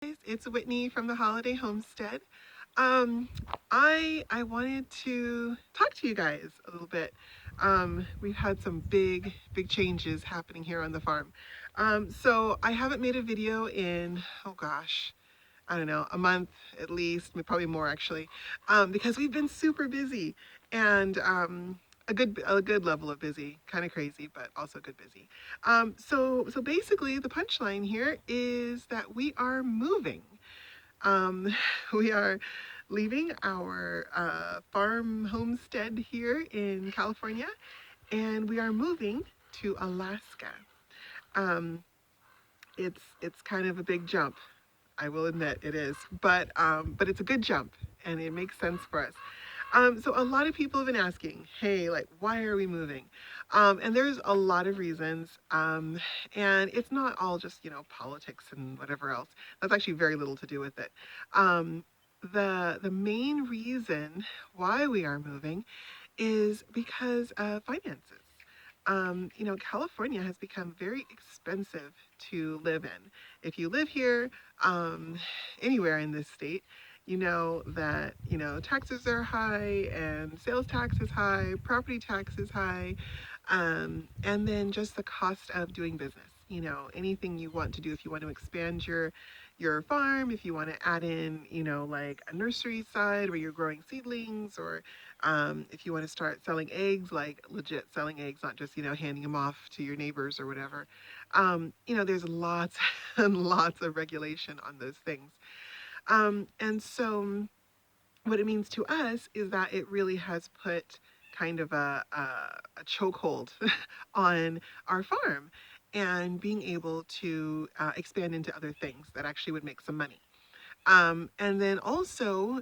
It's Whitney from the Holiday Homestead. Um, I wanted to talk to you guys a little bit. We've had some big changes happening here on the farm. So I haven't made a video in, oh gosh, I don't know, a month at least, probably more actually, because we've been super busy and a good level of busy, kind of crazy, but also good busy. So basically, the punchline here is that we are moving. Um, we are leaving our farm homestead here in California, and we are moving to Alaska. Um, it's kind of a big jump. I will admit it is, but it's a good jump, and it makes sense for us. So a lot of people have been asking, hey, like, why are we moving? And there's a lot of reasons, and it's not all just politics and whatever else. That's actually very little to do with it. Um, the main reason why we are moving is because of finances. California has become very expensive to live in. If you live here, um, anywhere in this state, you know that, taxes are high and sales tax is high, property tax is high, and then just the cost of doing business. Anything you want to do, if you want to expand your farm, if you want to add in, like a nursery side where you're growing seedlings, or if you want to start selling eggs, like legit selling eggs, not just, handing them off to your neighbors or whatever. There's lots and lots of regulation on those things. And so what it means to us is that it really has put kind of a chokehold on our farm and being able to expand into other things that actually would make some money. And then also,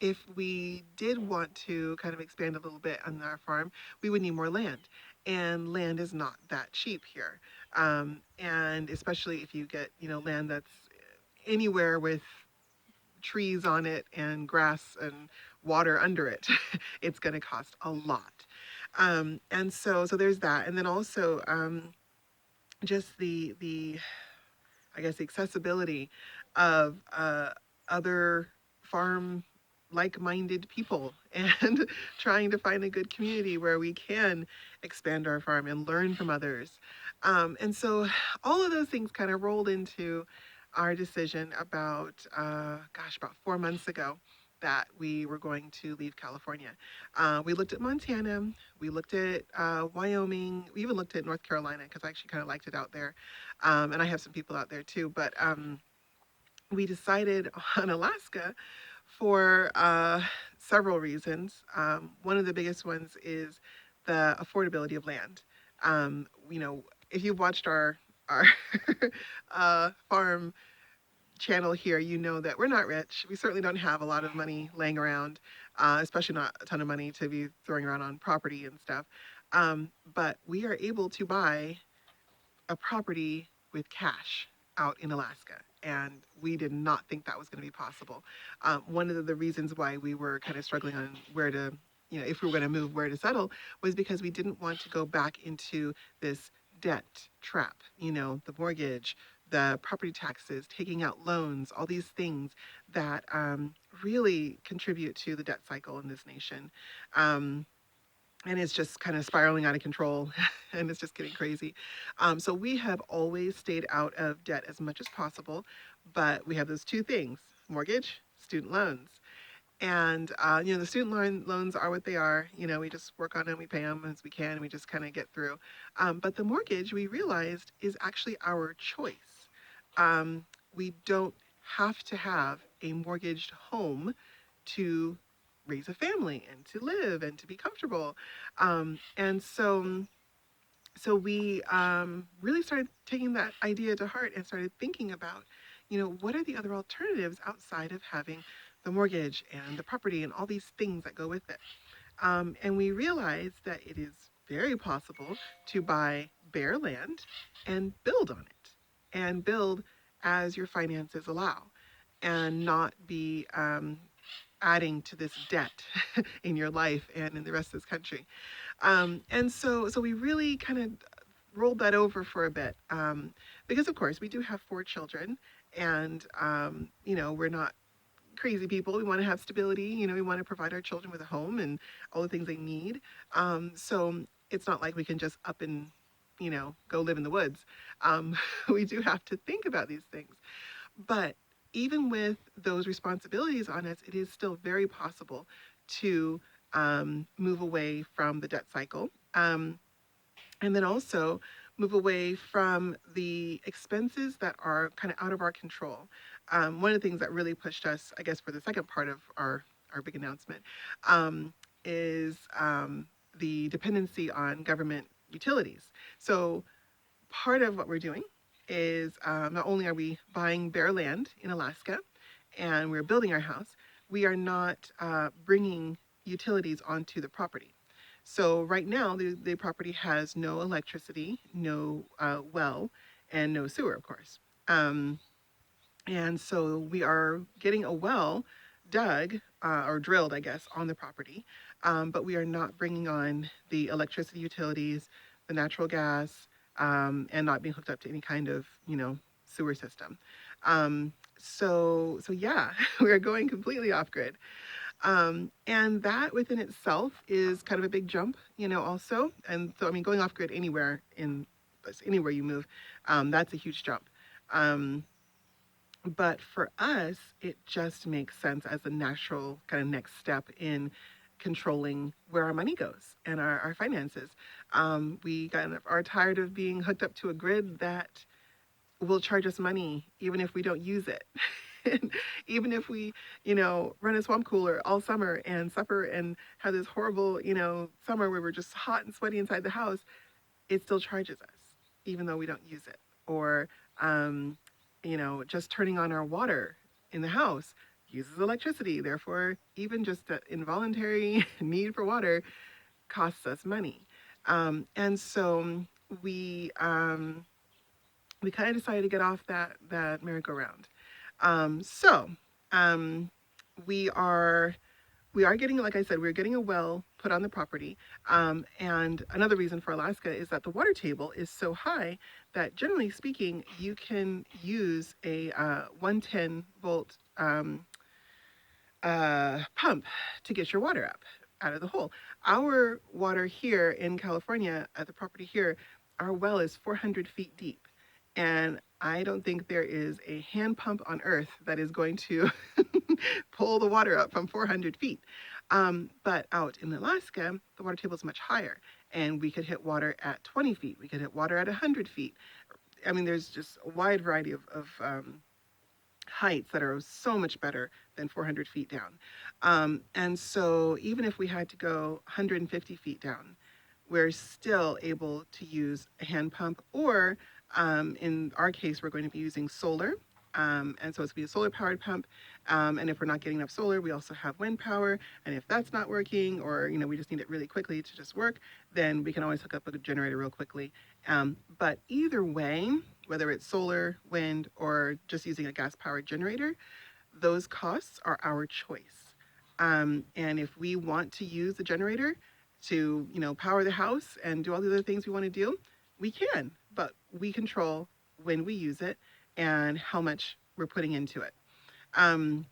if we did want to kind of expand a little bit on our farm, we would need more land. And land is not that cheap here. And especially if you get, land that's anywhere with trees on it and grass and water under it, it's going to cost a lot. And so there's that. And then also, just the I guess the accessibility of other farm like-minded people and trying to find a good community where we can expand our farm and learn from others. And so all of those things kind of rolled into our decision about, about 4 months ago, that we were going to leave California. We looked at Montana, we looked at Wyoming, we even looked at North Carolina because I actually kind of liked it out there. And I have some people out there too. But we decided on Alaska for several reasons. One of the biggest ones is the affordability of land. If you've watched our farm channel here, you know that we're not rich. We certainly don't have a lot of money laying around, especially not a ton of money to be throwing around on property and stuff. But we are able to buy a property with cash out in Alaska. And we did not think that was going to be possible. One of the reasons why we were kind of struggling on where to, if we were going to move, where to settle, was because we didn't want to go back into this debt trap, the mortgage, the property taxes, taking out loans, all these things that really contribute to the debt cycle in this nation. And it's just kind of spiraling out of control and it's just getting crazy. So we have always stayed out of debt as much as possible, but we have those two things: mortgage, student loans. And the loans are what they are. We just work on them, we pay them as we can, and we just kind of get through. But the mortgage, we realized, is actually our choice. We don't have to have a mortgaged home to raise a family and to live and to be comfortable. And so we really started taking that idea to heart and started thinking about, what are the other alternatives outside of having the mortgage and the property and all these things that go with it. And we realized that it is very possible to buy bare land and build on it, and build as your finances allow, and not be adding to this debt in your life and in the rest of this country. And so we really kind of rolled that over for a bit, because of course we do have 4 children, And, we're not crazy people. We want to have stability. We want to provide our children with a home and all the things they need. So it's not like we can just up and, go live in the woods. We do have to think about these things. But even with those responsibilities on us, it is still very possible to move away from the debt cycle. And then also move away from the expenses that are kind of out of our control. One of the things that really pushed us, I guess, for the second part of our big announcement, is the dependency on government utilities. So part of what we're doing is not only are we buying bare land in Alaska and we're building our house, we are not bringing utilities onto the property. So right now, the property has no electricity, no well, and no sewer, of course. Um, and so we are getting a well dug or drilled, I guess, on the property, but we are not bringing on the electricity utilities, the natural gas, and not being hooked up to any kind of, sewer system. So yeah, we are going completely off grid. And that within itself is kind of a big jump, also. And so, I mean, going off grid anywhere you move, that's a huge jump. Um, but for us, it just makes sense as a natural kind of next step in controlling where our money goes and our finances. We kind of are tired of being hooked up to a grid that will charge us money even if we don't use it. Even if we, run a swamp cooler all summer and suffer and have this horrible, summer where we're just hot and sweaty inside the house, it still charges us, even though we don't use it. Or, just turning on our water in the house uses electricity. Therefore, even just the involuntary need for water costs us money. And so we um, we kind of decided to get off that merry-go-round. So um, we are we are getting, like I said, we're getting a well put on the property. And another reason for Alaska is that the water table is so high that, generally speaking, you can use a 110 volt pump to get your water up out of the hole. Our water here in California, at the property here, our well is 400 feet deep. And I don't think there is a hand pump on earth that is going to pull the water up from 400 feet. But out in Alaska, the water table is much higher, and we could hit water at 20 feet. We could hit water at 100 feet. I mean, there's just a wide variety of heights that are so much better than 400 feet down. And so even if we had to go 150 feet down, we're still able to use a hand pump, or in our case, we're going to be using solar. And so it's going to be a solar powered pump. And if we're not getting enough solar, we also have wind power. And if that's not working, or we just need it really quickly to just work, then we can always hook up a generator real quickly. But either way, whether it's solar, wind, or just using a gas powered generator, those costs are our choice. And if we want to use the generator to, power the house and do all the other things we want to do, we can, but we control when we use it and how much we're putting into it. Um,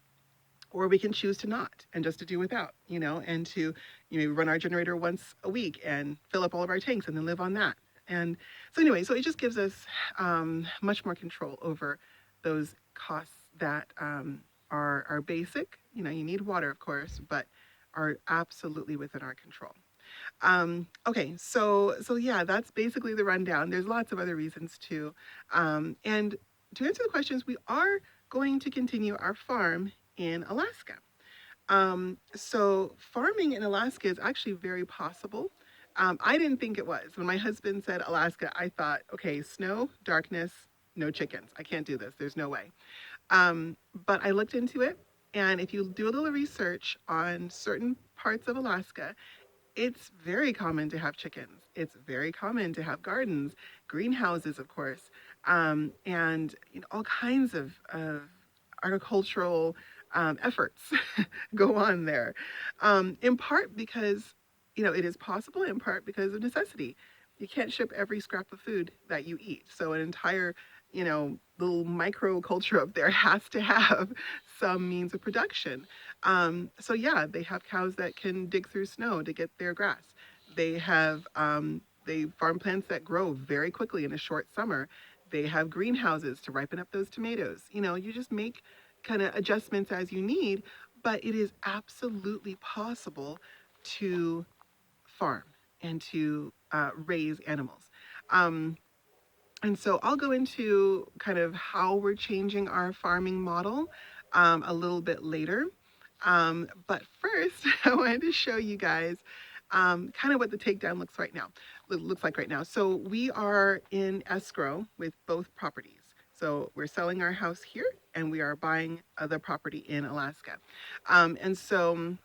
or we can choose to not and just to do without, and to run our generator once a week and fill up all of our tanks and then live on that. And so anyway, so it just gives us much more control over those costs that are basic. You need water, of course, but are absolutely within our control. Okay, so yeah, that's basically the rundown. There's lots of other reasons too. And to answer the questions, we are going to continue our farm in Alaska. So farming in Alaska is actually very possible. I didn't think it was. When my husband said Alaska, I thought, okay, snow, darkness, no chickens. I can't do this. There's no way. But I looked into it, and if you do a little research on certain parts of Alaska, it's very common to have chickens. It's very common to have gardens, greenhouses, of course, and all kinds of agricultural efforts go on there. In part because it is possible. In part because of necessity. You can't ship every scrap of food that you eat. So an entire little microculture up there has to have some means of production. So yeah, they have cows that can dig through snow to get their grass. They have they farm plants that grow very quickly in a short summer. They have greenhouses to ripen up those tomatoes. You know, you just make kind of adjustments as you need, but it is absolutely possible to farm and to raise animals. Um, and so I'll go into kind of how we're changing our farming model a little bit later. But first, I wanted to show you guys kind of what the takedown looks like right now. So we are in escrow with both properties. So we're selling our house here and we are buying other property in Alaska. And so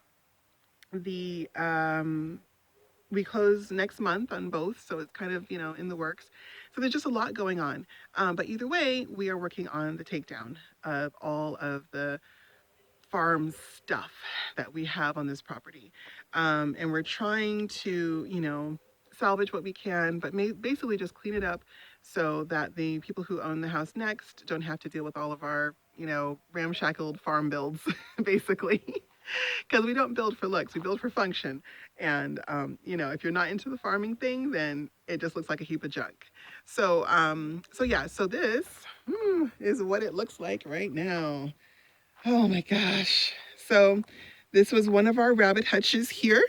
the we close next month on both, so it's kind of, you know, in the works. So there's just a lot going on. But either way, we are working on the takedown of all of the farm stuff that we have on this property. And we're trying to, you know, salvage what we can, but basically just clean it up so that the people who own the house next don't have to deal with all of our, you know, ramshackled farm builds, basically. Because we don't build for looks, we build for function. And you know, if you're not into the farming thing, then it just looks like a heap of junk. So so yeah, so this is what it looks like right now. Oh my gosh. So this was one of our rabbit hutches here,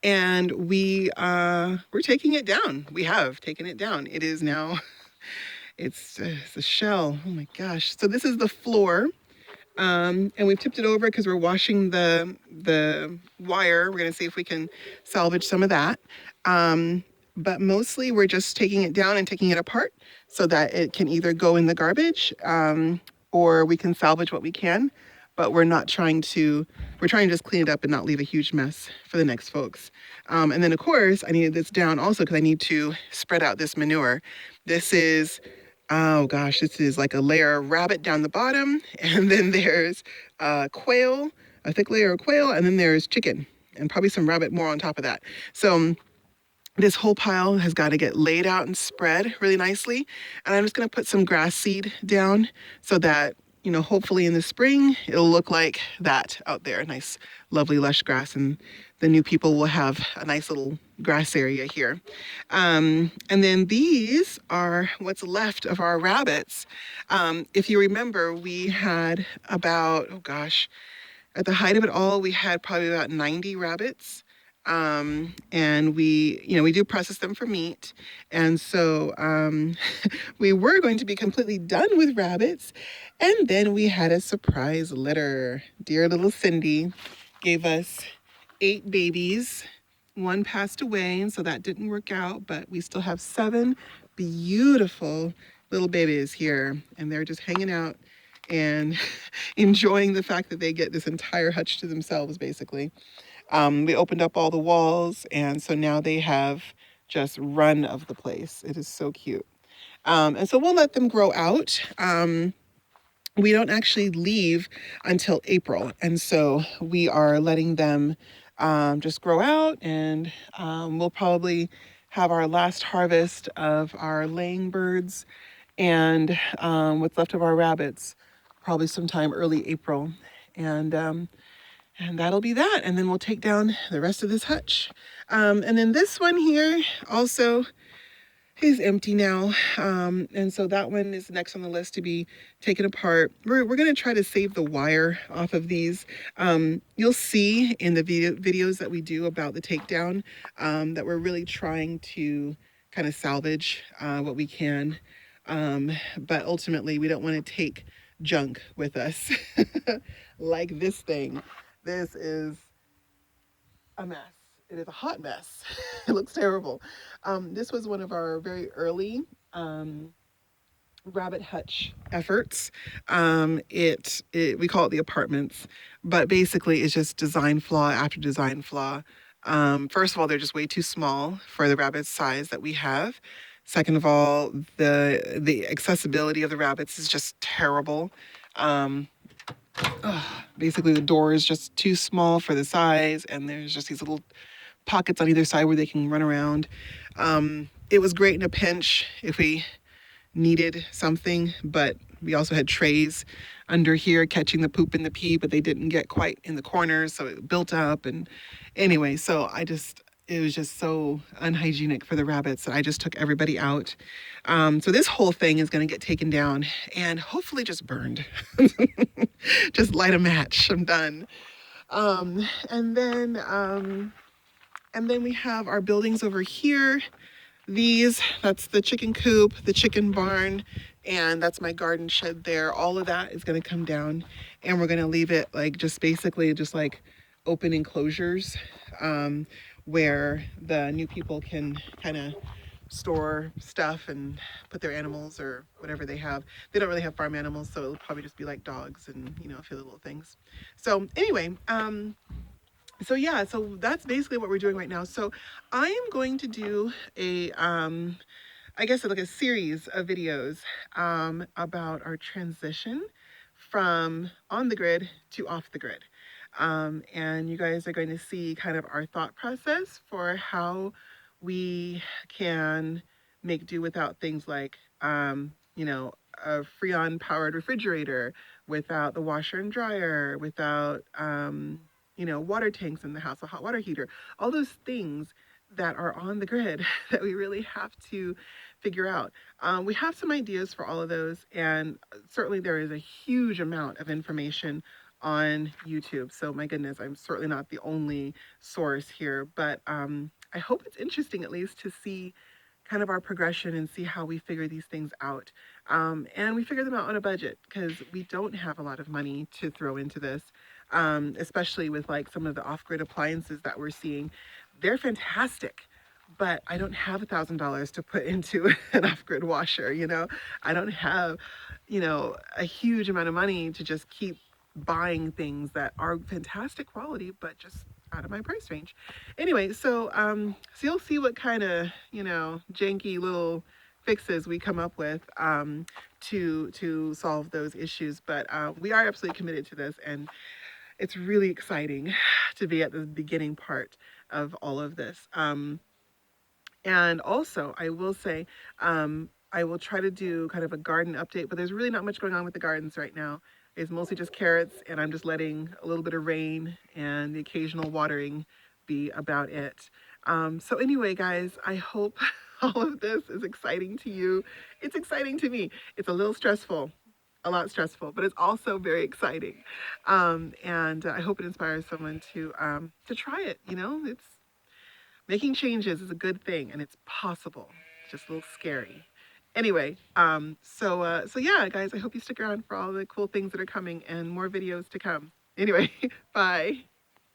and we're taking it down. We have taken it down. It is now it's a shell. Oh my gosh. So this is the floor. And we've tipped it over because we're washing the wire. We're gonna see if we can salvage some of that. But mostly we're just taking it down and taking it apart so that it can either go in the garbage or we can salvage what we can. But we're trying to just clean it up and not leave a huge mess for the next folks. And then of course I needed this down also because I need to spread out this manure. This is Oh gosh, this is like a layer of rabbit down the bottom, and then there's quail, a thick layer of quail, and then there's chicken, and probably some rabbit more on top of that. So this whole pile has got to get laid out and spread really nicely. And I'm just going to put some grass seed down so that, you know, hopefully in the spring, it'll look like that out there. Nice, lovely, lush grass. And the new people will have a nice little grass area here. And then these are what's left of our rabbits. If you remember, we had about, oh gosh, at the height of it all, we had probably about 90 rabbits. And we do process them for meat. And so we were going to be completely done with rabbits. And then we had a surprise litter. Dear little Cindy gave us 8 babies. One passed away, and so that didn't work out, but we still have 7 beautiful little babies here, and they're just hanging out and enjoying the fact that they get this entire hutch to themselves, basically. We opened up all the walls, and so now they have just run of the place. It is so cute. And so we'll let them grow out. We don't actually leave until April, and so we are letting them just grow out, and we'll probably have our last harvest of our laying birds and what's left of our rabbits probably sometime early April. And that'll be that. And then we'll take down the rest of this hutch. And then this one here also is empty now. And so that one is next on the list to be taken apart. We're going to try to save the wire off of these. You'll see in the videos that we do about the takedown that we're really trying to kind of salvage what we can. But ultimately, we don't want to take junk with us like this thing. This is a mess. It is a hot mess. It looks terrible. This was one of our very early rabbit hutch efforts. We call it the apartments, but basically it's just design flaw after design flaw. First of all, they're just way too small for the rabbit size that we have. Second of all, the accessibility of the rabbits is just terrible. Basically, the door is just too small for the size, and there's just these little pockets on either side where they can run around. It was great in a pinch if we needed something, but We also had trays under here catching the poop and the pee, but they didn't get quite in the corners, so it built up. And anyway, so it was just so unhygienic for the rabbits that I just took everybody out. So this whole thing is going to get taken down and hopefully just burned. Just light a match. I'm done. Um, and then um, and then we have our buildings over here. That's the chicken coop, the chicken barn, and that's my garden shed there. All of that is going to come down, and we're going to leave it like just basically just like open enclosures, where the new people can kind of store stuff and put their animals or whatever they have. They don't really have farm animals, so it'll probably just be like dogs and, you know, a few little things. So anyway, so yeah, so that's basically what we're doing right now. So I am going to do I guess like a series of videos about our transition from on the grid to off the grid. And you guys are going to see kind of our thought process for how we can make do without things like, you know, a Freon powered refrigerator, without the washer and dryer, without, you know, water tanks in the house, a hot water heater, all those things that are on the grid that we really have to figure out. We have some ideas for all of those, and certainly there is a huge amount of information on YouTube. So my goodness, I'm certainly not the only source here, but I hope it's interesting at least to see kind of our progression and see how we figure these things out. And we figure them out on a budget because we don't have a lot of money to throw into this, especially with like some of the off-grid appliances that we're seeing. They're fantastic, but I don't have $1,000 to put into an off-grid washer, you know? I don't have, you know, a huge amount of money to just keep buying things that are fantastic quality, but just out of my price range. Anyway, so you'll see what kind of, you know, janky little fixes we come up with to solve those issues. But we are absolutely committed to this, and it's really exciting to be at the beginning part of all of this. And also, I will say, I will try to do kind of a garden update, but there's really not much going on with the gardens right now. It's mostly just carrots, and I'm just letting a little bit of rain and the occasional watering be about it. So anyway, guys, I hope all of this is exciting to you. It's exciting to me. It's a little stressful, a lot stressful, but it's also very exciting. And I hope it inspires someone to try it. You know, it's making changes is a good thing, and it's possible. It's just a little scary. Anyway, so yeah, guys, I hope you stick around for all the cool things that are coming and more videos to come. Anyway, bye.